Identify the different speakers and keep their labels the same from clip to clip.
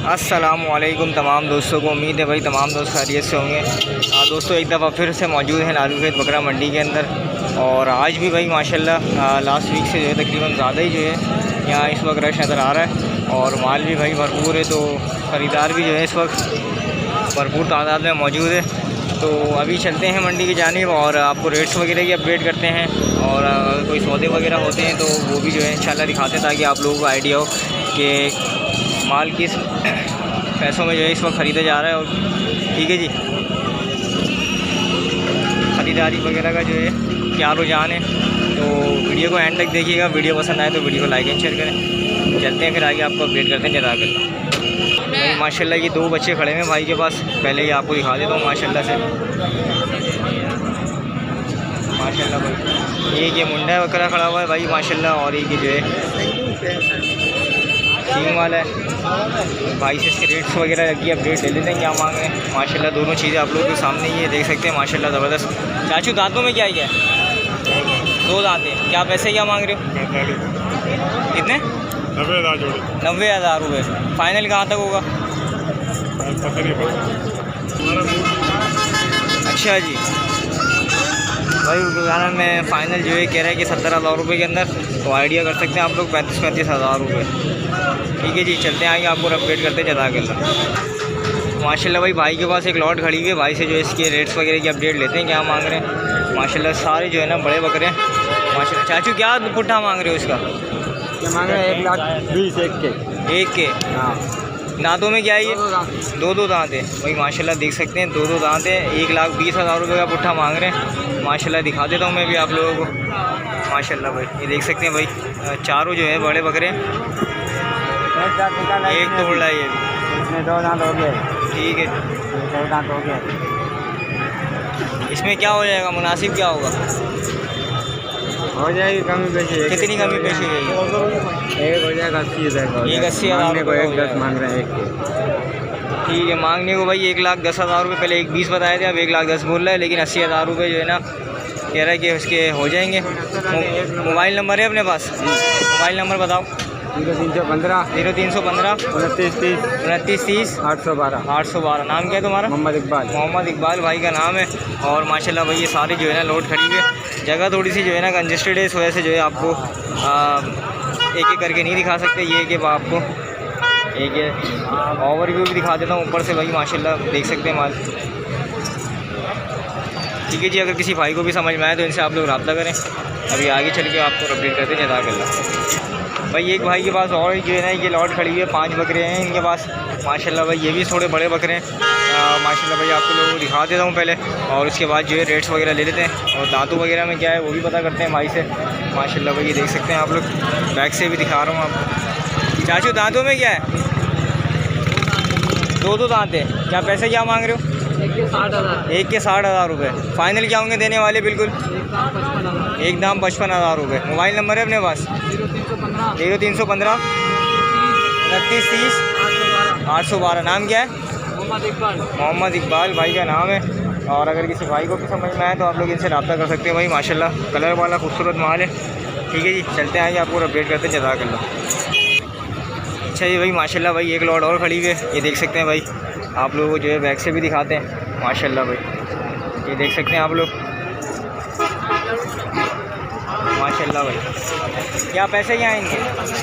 Speaker 1: अस्सलामुअलैकुम तमाम दोस्तों को। उम्मीद है भाई तमाम दोस्त खैरियत से होंगे। दोस्तों एक दफ़ा फिर से मौजूद हैं लालू खेत बकरा मंडी के अंदर। और आज भी भाई माशाल्लाह लास्ट वीक से जो है तकरीबन ज़्यादा ही जो है यहाँ इस वक्त रश नज़र आ रहा है और माल भी भाई भरपूर है। तो ख़रीदार भी जो है इस वक्त भरपूर तादाद में मौजूद है। तो अभी चलते हैं मंडी की जानिब और आपको रेट्स वगैरह की अपडेट करते हैं। और अगर कोई सौदे वगैरह होते हैं तो वो भी जो है इंशाल्लाह दिखाते हैं ताकि आप लोगों को आइडिया हो कि माल किस पैसों में जो है इस वक्त ख़रीदा जा रहा है। और ठीक है जी, ख़रीदारी वगैरह का जो है क्या रुझान है। तो वीडियो को एंड तक देखिएगा। वीडियो पसंद आए तो वीडियो को लाइक एंड शेयर करें। चलते हैं फिर आगे आपको अपडेट करते हैं जज़ाकल्लाह। भाई माशाल्लाह ये दो बच्चे खड़े हैं भाई के पास, पहले ही आपको दिखा देता हूँ माशाल्लाह से। माशाल्लाह भाई एक ये मुंडा बकरा खड़ा हुआ है भाई माशाल्लाह, और एक ये जो है सींग वाला है भाई से। इसके रेट्स वगैरह की अपडेट ले लेते हैं क्या मांग रहे हैं। माशाल्लाह दोनों चीज़ें आप लोगों के सामने ही है, देख सकते हैं माशाल्लाह ज़बरदस्त। चाचू दांतों में क्या है? दो दांत है। क्या पैसे क्या मांग रहे हो? कितने?
Speaker 2: 90,000 जोड़ी।
Speaker 1: 90,000 रुपये। फ़ाइनल कहाँ तक होगा? अच्छा जी भाई दुकान में फ़ाइनल जो है कह रहा है कि 70,000 रुपये के अंदर। तो आइडिया कर सकते हैं आप लोग 35,000 रुपये। ठीक है जी, चलते हैं आगे आपको अपडेट करते हैं जज़ाकल्लाह। माशाल्लाह भाई के पास एक लॉट खड़ी हुई है। भाई से जो इसके रेट्स वगैरह की अपडेट लेते हैं क्या मांग रहे हैं। माशाल्लाह सारे जो है ना बड़े बकरे हैं माशाल्लाह। चाचू क्या पुट्ठा मांग रहे हो इसका?
Speaker 3: क्या मांग रहे हैं? 1,20,000
Speaker 1: एक के।
Speaker 3: हाँ,
Speaker 1: दांतों में क्या है ये? दो दांत है भाई माशाल्लाह, देख सकते हैं दो दांत है। 1,20,000 रुपये का पुट्ठा मांग रहे हैं माशाल्लाह। दिखा देता हूँ मैं भी आप लोगों को माशाल्लाह भाई। ये देख सकते हैं भाई चारों जो है बड़े बकरे हैं। एक तो उड़ा ये
Speaker 3: इसमें 2 दांत हो गए।
Speaker 1: ठीक है,
Speaker 3: 2 दांत हो गए।
Speaker 1: इसमें क्या हो जाएगा? मुनासिब क्या होगा?
Speaker 3: हो जाएगी कमी पेशी।
Speaker 1: कितनी कमी पेशी है?
Speaker 3: एक हो जाएगा 80,000।
Speaker 1: एक 80,000
Speaker 3: को 1,10 मांग रहे हैं एक के।
Speaker 1: ठीक है, मांगने को भाई 1,10,000 रुपये। पहले 1,20 बताए थे, अब 1,10,000 बोल रहा है। लेकिन 80,000 रुपये जो है ना कह रहा है कि उसके हो जाएंगे। मोबाइल नंबर है अपने पास? मोबाइल नंबर बताओ।
Speaker 3: 0315
Speaker 1: 2930
Speaker 3: 2930 812।
Speaker 1: 812। नाम क्या है तुम्हारा?
Speaker 3: मोहम्मद इकबाल।
Speaker 1: मोहम्मद इकबाल भाई का नाम है। और माशाल्लाह भाई ये सारे जो है ना लोड खड़ी है। जगह थोड़ी सी जो है ना कंजेस्टेड है, इस वजह से जो है आपको एक एक करके नहीं दिखा सकते। ये कि आपको एक ओवरव्यू भी दिखा देता हूँ ऊपर से भाई माशाल्लाह, देख सकते हैं माल। ठीक है जी, अगर किसी भाई को भी समझ में आए तो इनसे आप लोग रब्ता करें। अभी आगे चल के आपको अपडेट करते हैं जज़ाकल्लाह। भाई एक भाई के पास और जो है ना ये लॉट खड़ी हुई है, 5 बकरे हैं इनके पास माशाल्लाह भाई। ये भी थोड़े बड़े बकरे हैं माशाल्लाह भाई। आपको लोगों को दिखा देता हूँ पहले और उसके बाद जो है रेट्स वगैरह ले लेते हैं और दांतों वगैरह में क्या है वो भी पता करते हैं भाई से माशाल्लाह भाई। ये देख सकते हैं आप लोग, बैक से भी दिखा रहा हूँ आपको। चाचू दांतों में क्या है? दो दांत है। क्या पैसे क्या मांग रहे हो? एक के 60,000 रुपये। फ़ाइनल क्या होंगे देने वाले? बिल्कुल एकदम 55,000 रुपये। मोबाइल नंबर है अपने पास? 0315 2930 812। नाम क्या है? मोहम्मद इकबाल भाई का नाम है। और अगर किसी भाई को भी समझ में आए तो आप लोग इनसे रब्ता कर सकते हैं भाई माशाल्लाह। कलर वाला खूबसूरत माल है। ठीक है जी, चलते हैं आगे आपको अपडेट करते हैं जज़ाकल्लाह। अच्छा जी भाई माशाल्लाह भाई एक लॉट और खड़ी हुई है। ये देख सकते हैं भाई, आप लोगों को जो है बैक से भी दिखाते हैं माशाल्लाह भाई। ये देख सकते हैं आप लोग माशाल्लाह भाई। क्या पैसे क्या आएंगे?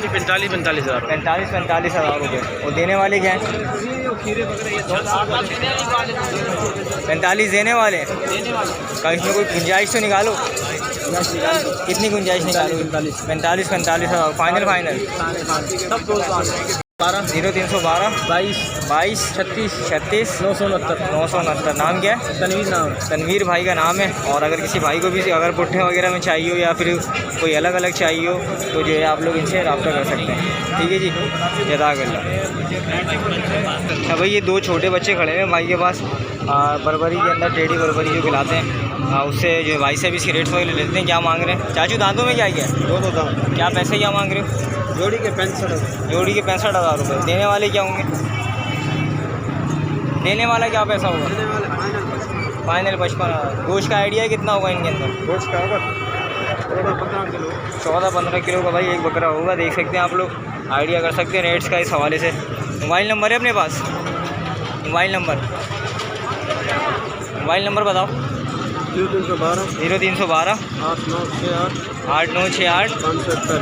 Speaker 1: 45,000 रुपये। और देने वाले क्या हैं? 45 देने वाले। का इसमें कोई गुंजाइश तो निकालो। कितनी गुंजाइश निकालो? 45,000 फाइनल। 0312 22 36 969। नाम क्या है? तनवीर भाई का नाम है। और अगर किसी भाई को भी अगर पुट्ठे वगैरह में चाहिए हो या फिर कोई अलग अलग चाहिए हो तो जो है आप लोग इनसे रब्ता कर सकते हैं। ठीक है जी, जज़ाकल्लाह। अच्छा भाई ये दो छोटे बच्चे खड़े हैं भाई के पास बर्बरी के अंदर, टेढ़ी बर्बरी जो खिलाते हैं उससे जो है भाई से भी इसके रेट्स वगैरह लेते हैं। क्या मांग रहे हैं? चाचू दांतों में क्या है?
Speaker 3: दो दांत।
Speaker 1: क्या पैसे क्या मांग रहे हो?
Speaker 3: जोड़ी के 65,000।
Speaker 1: जोड़ी के 65,000 रुपये। देने वाले क्या होंगे? देने वाला क्या पैसा होगा? फाइनल 55,000। गोश्त का आइडिया है कितना होगा इनके अंदर?
Speaker 3: गोश्त का होगा 14-15 किलो।
Speaker 1: 14-15 किलो का भाई एक बकरा होगा। देख सकते हैं आप लोग, आइडिया कर सकते हैं रेट्स का इस हवाले से। मोबाइल नंबर है अपने पास? मोबाइल नंबर बताओ। 0312 8968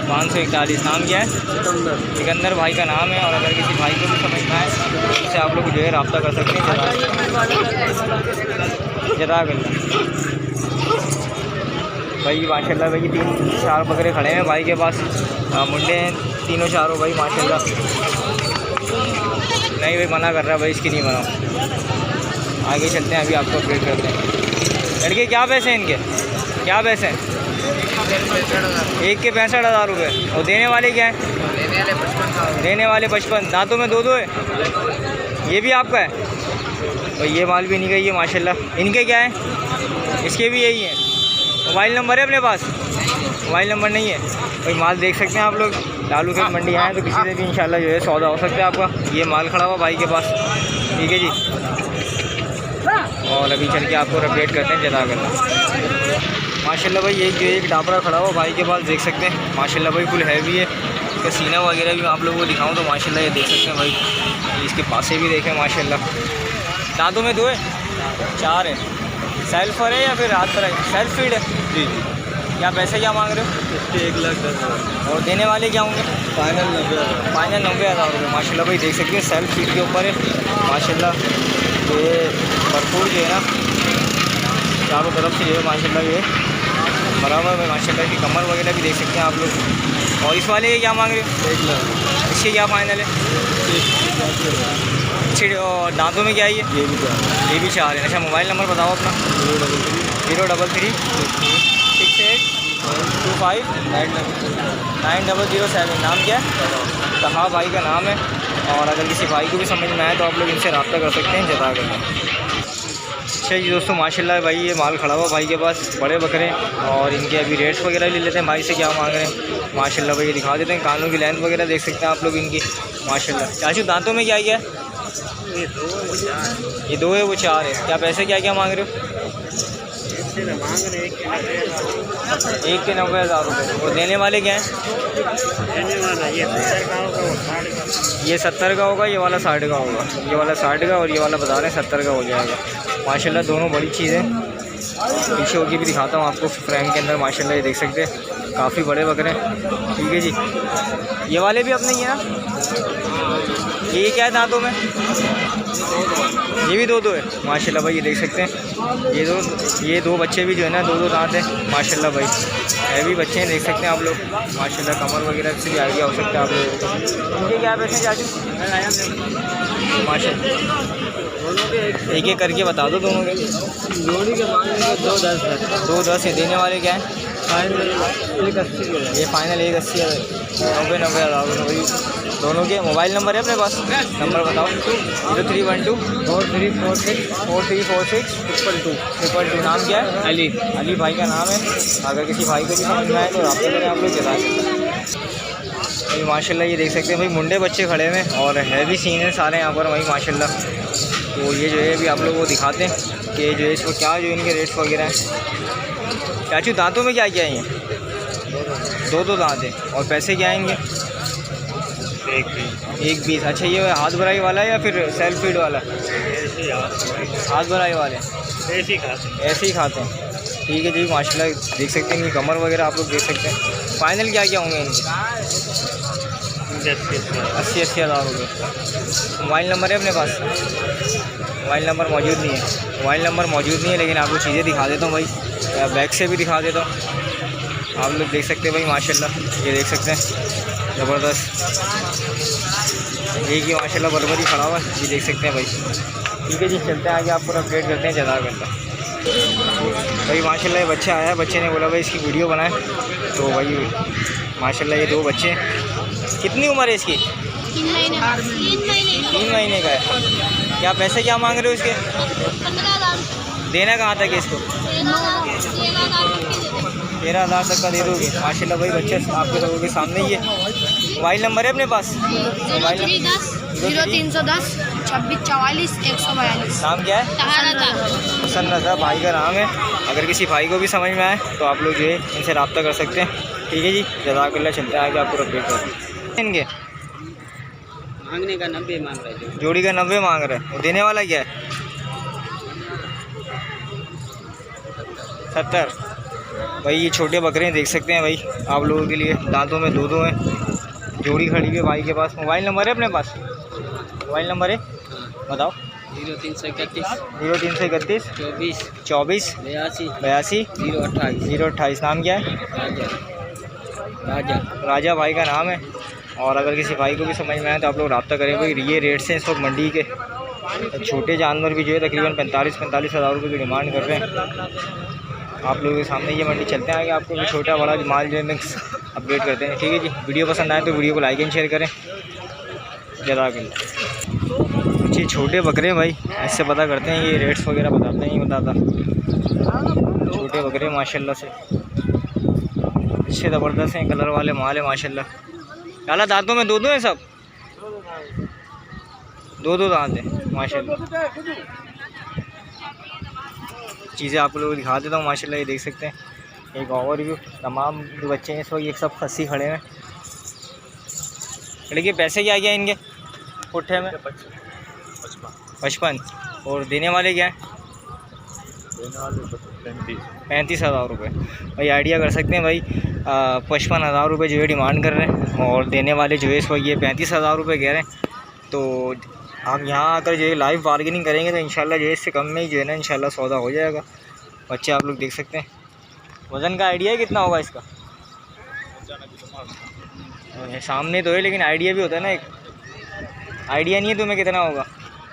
Speaker 1: 541। नाम क्या है? सिकंदर भाई का नाम है। और अगर किसी भाई को भी समझना है तो उससे आप लोग जो है रब्ता कर सकते हैं। जज़ाकल्लाह भाई। माशाल्लाह भाई 3-4 बकरे खड़े हैं भाई के पास। मुंडे हैं तीनों चारों भाई माशाल्लाह। नहीं भाई मना कर रहा है भाई, इसकी नहीं मना। आगे चलते हैं, अभी आपको अपडेट करते हैं। लड़के क्या पैसे हैं इनके? क्या पैसे हैं? एक के 65,000 रुपये। और देने वाले क्या हैं? देने वाले 55। दांतों में 2-2 है। ये भी आपका है भाई? ये माल भी नहीं गई है माशाल्लाह। इनके क्या है? इसके भी यही है। मोबाइल नंबर है अपने पास? मोबाइल नंबर नहीं है भाई। माल देख सकते हैं आप लोग। लालू खेत मंडी आए तो किसी से भी इंशाल्लाह जो है सौदा हो सकता है आपका। ये माल खड़ा हुआ भाई के पास, ठीक है जी। और अभी चल के आपको अपडेट करते हैं। जज़ाकल्लाह माशाल्लाह भाई। एक डाबरा खड़ा हुआ भाई के पास, देख सकते हैं माशाल्लाह भाई। फुल हैवी है। इसका सीना वगैरह भी मैं आप लोगों को दिखाऊँ तो माशाल्लाह ये देख सकते हैं भाई। इसके पासे भी देखें माशाल्लाह। दांतों में 2 है, 4 है। सेल्फर है या फिर रात पर है? सेल्फ फीड है जी। क्या पैसे क्या मांग रहे हो?
Speaker 3: इसके 1,10,000।
Speaker 1: और देने वाले क्या होंगे?
Speaker 3: फाइनल 90,000।
Speaker 1: फाइनल 90,000 रुपये माशाल्लाह भाई। देख सकते हैं सेल्फ फीड के ऊपर है माशाल्लाह। ये भरपूर जो है ना चारों तरफ से जो है माशाल्लाह ये बराबर में माशाल्लाह की कमर वगैरह भी देख सकते हैं आप लोग। और इस वाले के क्या मांग रहे हो?
Speaker 3: 1,00,000।
Speaker 1: इसके क्या फाइनल है? और दांतों में क्या है? ये भी 4 है। अच्छा मोबाइल नंबर बताओ अपना। 033 68 25 9007। नाम क्या है? तहा भाई का नाम है। और अगर किसी भाई को भी समझ में आए तो आप लोग इनसे रब्ता कर सकते हैं। जज़ाकल्लाह। अच्छा जी दोस्तों माशाल्लाह भाई ये माल खड़ा हुआ भाई के पास, बड़े बकरे। और इनके अभी रेट्स वगैरह ले लेते हैं भाई से, क्या मांग रहे हैं माशाल्लाह भाई। ये दिखा देते हैं। कानों की लेंथ वगैरह देख सकते हैं आप लोग इनकी माशाल्लाह। चाचू दांतों में क्या है? ये 2 है, वो 4 है। क्या पैसे क्या मांग रहे हो? एक के 90,000 रुपये। और देने वाले क्या हैं? ये 70 का होगा, ये वाला 60 का होगा। ये वाला 60 का और ये वाला बता रहे हैं 70 का हो जाएगा माशाल्लाह। दोनों बड़ी चीज़ें। पीछे होकर भी दिखाता हूँ आपको फ्रेम के अंदर माशाल्लाह। ये देख सकते हैं काफ़ी बड़े बकरे, ठीक है जी। ये वाले भी अपने ही है ना? ये क्या है दांतों में? ये भी 2-2 है माशाल्लाह भाई। ये देख सकते हैं ये दो बच्चे भी जो है ना 2-2 दांत है माशाल्लाह भाई। हैवी बच्चे हैं, देख सकते हैं आप लोग माशाल्लाह। कमर वगैरह से भी आइडिया हो सकता है आप लोगों को। इनके क्या पैसे चाचू माशाल्लाह? एक करके बता दो दोनों के।
Speaker 3: जोड़ी के मांगेंगे 2,10 है।
Speaker 1: 2,10 है। देने वाले क्या है?
Speaker 3: फाइनल 1,80 के।
Speaker 1: ये फाइनल 1,80 है। 90,000 भाई दोनों के। मोबाइल नंबर है अपने पास? नंबर बताओ। 0312 4346 4346 222। नाम क्या है? अली भाई का नाम है। अगर किसी भाई को भी समझ में आए तो रब्ता करें आप लोग। जता भाई माशाल्लाह। ये देख सकते हैं भाई मुंडे बच्चे खड़े हैं और हैवी सीन है सारे यहाँ पर भाई माशाल्लाह। तो ये जो है अभी आप लोगों को दिखाते हैं कि जो है इसको क्या जो इनके रेट्स वगैरह हैं। चाचू दांतों में क्या है? 2-2 दांत है। और पैसे क्या आएंगे? 1,20। अच्छा ये हाथ भराई वाला है या फिर सेल्फ फीड वाला? हाथ भराई वाले ऐसे ही खाते हैं, ठीक है जी माशाल्लाह। देख सकते हैं इनकी कमर वगैरह आप लोग देख सकते हैं। फाइनल क्या होंगे इनके? 80,000 रुपये। मोबाइल नंबर है अपने पास? मोबाइल नंबर मौजूद नहीं है। लेकिन आपको चीज़ें दिखा देता हूँ भाई। बैक से भी दिखा देता हूँ। आप लोग देख सकते हैं भाई माशाल्लाह। ये देख सकते हैं ज़बरदस्त। एक ही माशाल्लाह बरबरी खड़ा हुआ है, ये देख सकते हैं भाई। ठीक है जी चलते हैं आगे, आपको अपडेट करते हैं। जज़ाकल्लाह भाई माशाल्लाह। ये बच्चा आया, बच्चे ने बोला भाई इसकी वीडियो बनाए, तो भाई माशाल्लाह ये 2 बच्चे। कितनी उम्र है इसकी?
Speaker 2: 3
Speaker 1: महीने का है। क्या पैसे क्या मांग रहे हो इसके?
Speaker 2: 15,000।
Speaker 1: देना कहाँ तक है इसको? 13,000 तक का दे दोगे माशाल्लाह भाई। बच्चे आपके लोगों के सामने ही है। मोबाइल नंबर है अपने पास? मोबाइल
Speaker 2: 0310 2644 142।
Speaker 1: नाम क्या है? हसन रज़ा भाई का नाम है। अगर किसी भाई को भी समझ में आए तो आप लोग जो है इनसे रब्ता कर सकते हैं। ठीक है जी जज़ाकल्लाह। चलते हैं आगे, आपको अपडेट करते हैं इनके।
Speaker 3: मांगने का 90 मांग रहे थे।
Speaker 1: जोड़ी का 90 मांग रहे हैं। देने वाला क्या है? 70। भाई ये छोटे बकरे देख सकते हैं भाई आप लोगों के लिए, दांतों में दो हैं। जोड़ी खड़ी है भाई के पास। मोबाइल नंबर है अपने पास? मोबाइल नंबर है, बताओ।
Speaker 3: 0331
Speaker 1: 0331
Speaker 3: 24
Speaker 1: 24
Speaker 3: 82
Speaker 1: 82
Speaker 3: 028।
Speaker 1: 028। नाम क्या है?
Speaker 3: राजा।
Speaker 1: राजा भाई का नाम है। और अगर किसी भाई को भी समझ में आए तो आप लोग रब्ता करें भाई। ये रेट से इस वक्त मंडी के छोटे जानवर भी जो है तकरीबन 45 हज़ार रुपये की डिमांड कर रहे हैं। आप लोगों के सामने ये मंडी चलते हैं आगे, आपको भी छोटा बड़ा माल जो है मिक्स अपडेट करते हैं। ठीक है जी, वीडियो पसंद आए तो वीडियो को लाइक एंड शेयर करें। जज़ाकल्लाह। कुछ ये छोटे बकरे भाई, इससे पता करते हैं, ये रेट्स वगैरह बताते हैं, ये बताता। छोटे बकरे माशाल्लाह से अच्छे ज़बरदस्त हैं, कलर वाले माल है माशाल्लाह। काला दांतों में दो हैं सब, दो दांत हैं माशाल्लाह। चीज़ें आप लोगों को दिखा देता हूँ माशाल्लाह। ये देख सकते हैं एक ओवरव्यू। तमाम जो बच्चे हैं इस वक्त एक सब खस्सी खड़े हैं। लड़के पैसे क्या क्या इनके पुट्ठे में? 55। और देने वाले क्या हैं? 35 हज़ार रुपये। भाई आइडिया कर सकते हैं भाई, 55 हज़ार रुपये जो है डिमांड कर रहे हैं और देने वाले जो है इस वक्त ये 35 हज़ार रुपये कह रहे हैं। तो हम यहाँ आकर जो है लाइव बार्गेनिंग करेंगे तो इंशाल्लाह जो है इससे कम में ही जो है ना इंशाल्लाह सौदा हो जाएगा। बच्चे आप लोग देख सकते हैं। वज़न का आइडिया है कितना होगा इसका? सामने तो है लेकिन आइडिया भी होता है ना, एक आइडिया नहीं है तुम्हें कितना होगा।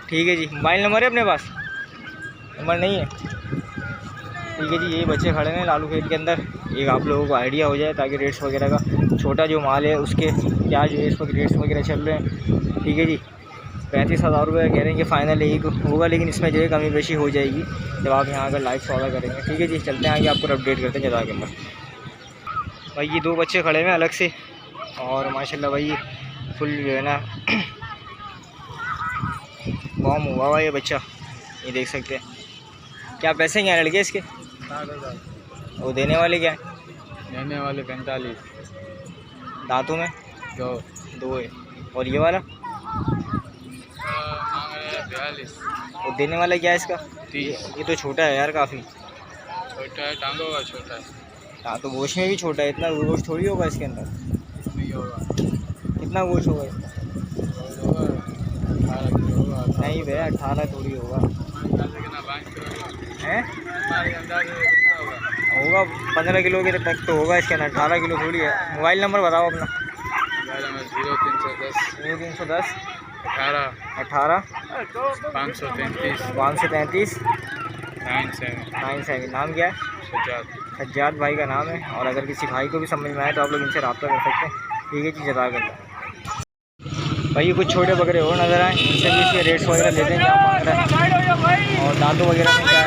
Speaker 1: ठीक है जी, मोबाइल नंबर है अपने पास? नंबर नहीं है। ठीक है जी, यही बच्चे खड़े हैं लालू खेत के अंदर, एक आप लोगों को आइडिया हो जाए ताकि रेट्स वगैरह का, छोटा जो माल है उसके क्या जो है इस वक्त रेट्स वगैरह चल रहे हैं। ठीक है जी, 35 हज़ार रुपये कह रहे हैं कि फ़ाइनल यही होगा, लेकिन इसमें जो है कमी बेशी हो जाएगी जब आप यहाँ आकर लाइव सौदा करेंगे। ठीक है जी, चलते हैं आगे, आपको अपडेट करते हैं जज़ाकल्लाह। भाई ये दो बच्चे खड़े हैं अलग से और माशाल्लाह भाई फुल जो है ना बॉम हुआ हुआ ये बच्चा, ये देख सकते हैं। क्या पैसे क्या हैं लड़के इसके?
Speaker 3: 60,000।
Speaker 1: वो देने वाले क्या हैं?
Speaker 3: देने वाले 45।
Speaker 1: दांतों में दो है। और ये वाला?
Speaker 3: 42।
Speaker 1: वो देने वाला क्या है इसका?
Speaker 3: 30।
Speaker 1: ये तो छोटा है यार काफ़ी।
Speaker 3: छोटा है, टांगों का छोटा है।
Speaker 1: हाँ तो गोश्त में भी छोटा है, इतना गोश्त थोड़ी होगा इसके अंदर।
Speaker 3: नहीं होगा।
Speaker 1: कितना गोश्त होगा इसका?
Speaker 3: 18 किलो होगा।
Speaker 1: नहीं भैया 18 थोड़ी होगा। हैं? होगा 15 किलो के तक तो होगा इसके अंदर, 18 किलो थोड़ी है। मोबाइल नंबर बताओ अपना। 0310 18
Speaker 3: 533
Speaker 1: 533
Speaker 3: 97।
Speaker 1: नाम क्या है? सज्जाद भाई का नाम है। और अगर किसी भाई को भी समझ में आए तो आप लोग इनसे रब्ता कर सकते हैं। ठीक है जी, जज़ाकल्लाह। भाई ये कुछ छोटे बकरे और नज़र आए, इनसे भी इसके रेट्स वगैरह लेते हैं क्या मांग रहा है और दांतों वगैरह में क्या है।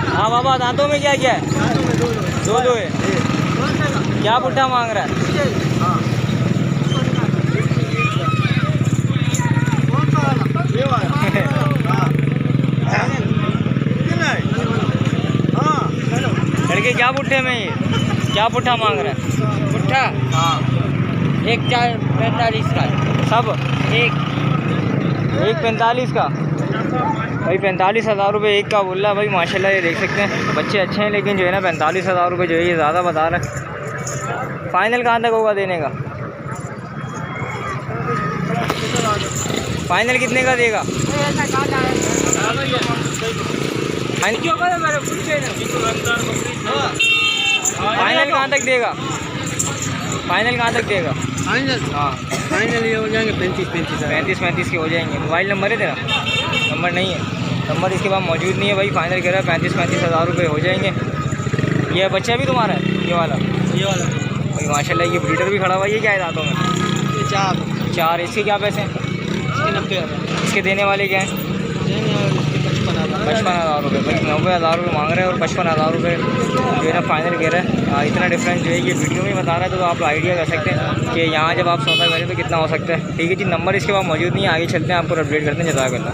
Speaker 1: हाँ बाबा, दांतों में क्या क्या है? दो है। क्या पुट्ठा मांग रहा है? लड़के क्या पुट्ठे में ये क्या पुट्ठा मांग रहा है?
Speaker 3: पुट्ठा?
Speaker 1: हाँ,
Speaker 3: एक 45 का
Speaker 1: सब
Speaker 3: एक
Speaker 1: 45 का। भाई 45 हज़ार रुपये एक का बोल रहा है भाई माशाल्लाह। ये देख सकते हैं बच्चे अच्छे हैं लेकिन जो है ना 45 हज़ार रुपये जो है ये ज़्यादा बता रहा है। फ़ाइनल कहाँ तक होगा देने का? फ़ाइनल कितने का देगा? फाइनल कहाँ तक देगा? फाइनल कहाँ तक देगा?
Speaker 3: फाइनल?
Speaker 1: हाँ
Speaker 3: फाइनल ये हो जाएंगे 35
Speaker 1: के हो जाएंगे। मोबाइल नंबर है तेरा? नंबर नहीं है, नंबर इसके पास मौजूद नहीं है भाई। फाइनल कह रहा है 35 हज़ार रुपये हो जाएंगे। ये बच्चा भी तुम्हारा है? ये वाला भाई माशाल्लाह। ये ब्रीडर भी खड़ा हुआ है। ये क्या है दांतों में?
Speaker 3: ये 4।
Speaker 1: इसके क्या पैसे हैं?
Speaker 3: इसके 90 हज़ार।
Speaker 1: इसके देने वाले क्या हैं? 55 हज़ार रुपये। भाई 90 हज़ार रुपये मांग रहे हैं और 55 हज़ार रुपये जो है ना फाइनल कह रहा है। इतना डिफरेंस जो है ये वीडियो में बता रहा है तो आप आइडिया कर सकते हैं कि यहाँ जब आप सौदा करें तो कितना हो सकता है। ठीक है जी, नंबर इसके पास मौजूद नहीं है। आगे चलते हैं, आपको अपडेट करते हैं। जज़ाकल्लाह।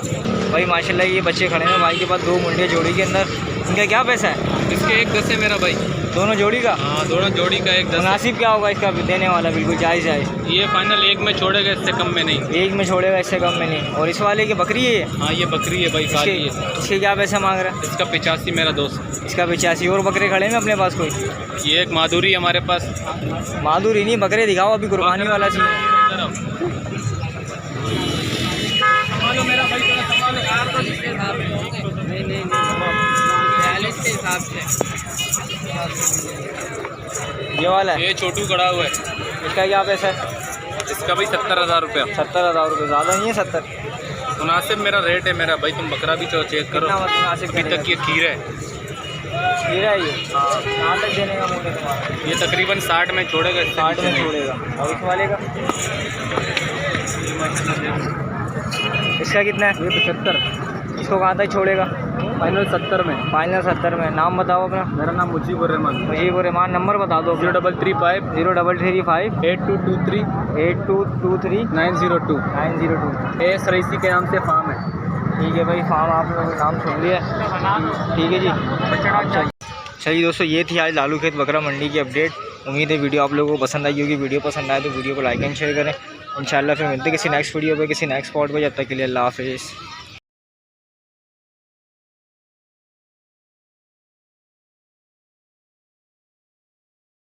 Speaker 1: भाई माशाल्लाह ये बच्चे खड़े हैं भाई के पास, दो मुंडिया जोड़ी के अंदर। इनका क्या पैसा है?
Speaker 3: इसके 1 10 है मेरा भाई।
Speaker 1: दोनों जोड़ी का?
Speaker 4: हाँ दोनों जोड़ी का एक 10।
Speaker 1: मुनासिब क्या होगा इसका देने वाला? बिल्कुल जायज़ जायज़।
Speaker 4: ये फाइनल एक में छोड़ेगा, इससे कम में नहीं।
Speaker 1: एक में छोड़ेगा, इससे कम में नहीं। और इस वाले की बकरी है ये?
Speaker 4: हाँ ये बकरी है भाई, काली है।
Speaker 1: इसके क्या पैसा मांग रहा है?
Speaker 4: इसका 85 मेरा दोस्त।
Speaker 1: इसका 85। और बकरे खड़े हैं अपने पास कोई?
Speaker 4: ये एक माधुरी है हमारे पास।
Speaker 1: माधुरी नहीं, बकरे दिखाओ अभी, कुर्बानी वाला चीज़। ये वाला है?
Speaker 4: ये छोटू खड़ा हुआ है।
Speaker 1: इसका क्या पैसा है?
Speaker 4: इसका भाई 70,000 रुपया।
Speaker 1: 70,000 रुपये। ज़्यादा नहीं है 70?
Speaker 4: मुनासिब मेरा रेट है मेरा भाई, तुम बकरा भी तो चेक करो।
Speaker 1: कितना मुनासिब
Speaker 4: अभी तक ये खीर है।
Speaker 1: खीरा है ये? कहाँ तक देने का मूड है तुम्हारा?
Speaker 4: ये तकरीबन 60 में छोड़ेगा।
Speaker 1: 60 में छोड़ेगा। और इस वाले का? इसका कितना है?
Speaker 3: ये 75।
Speaker 1: इसको कहाँ तक छोड़ेगा?
Speaker 3: फाइनल 70 में।
Speaker 1: फाइनल 70 में। नाम बताओ अपना।
Speaker 3: मेरा नाम मुजीबुर रहमान।
Speaker 1: मुजीबुर रहमान। नंबर बता दो।
Speaker 3: 0335
Speaker 1: 0335
Speaker 3: 8223
Speaker 1: 8223
Speaker 3: 902।
Speaker 1: 902।
Speaker 3: एस रईसी के नाम से फार्म है।
Speaker 1: ठीक है भाई, फार्म आप लोगों ने नाम सुन लिया। ठीक है जी। चलिए दोस्तों, ये थी आज लालू खेत बकरा मंडी की अपडेट। उम्मीद है वीडियो आप लोगों को पसंद आई होगी। वीडियो पसंद आए तो वीडियो को लाइक एंड शेयर करें। इंशाल्लाह फिर मिलते हैं किसी नेक्स्ट वीडियो पे, किसी नेक्स्ट स्पॉट पे। जब तक के लिए अल्लाह हाफिज़।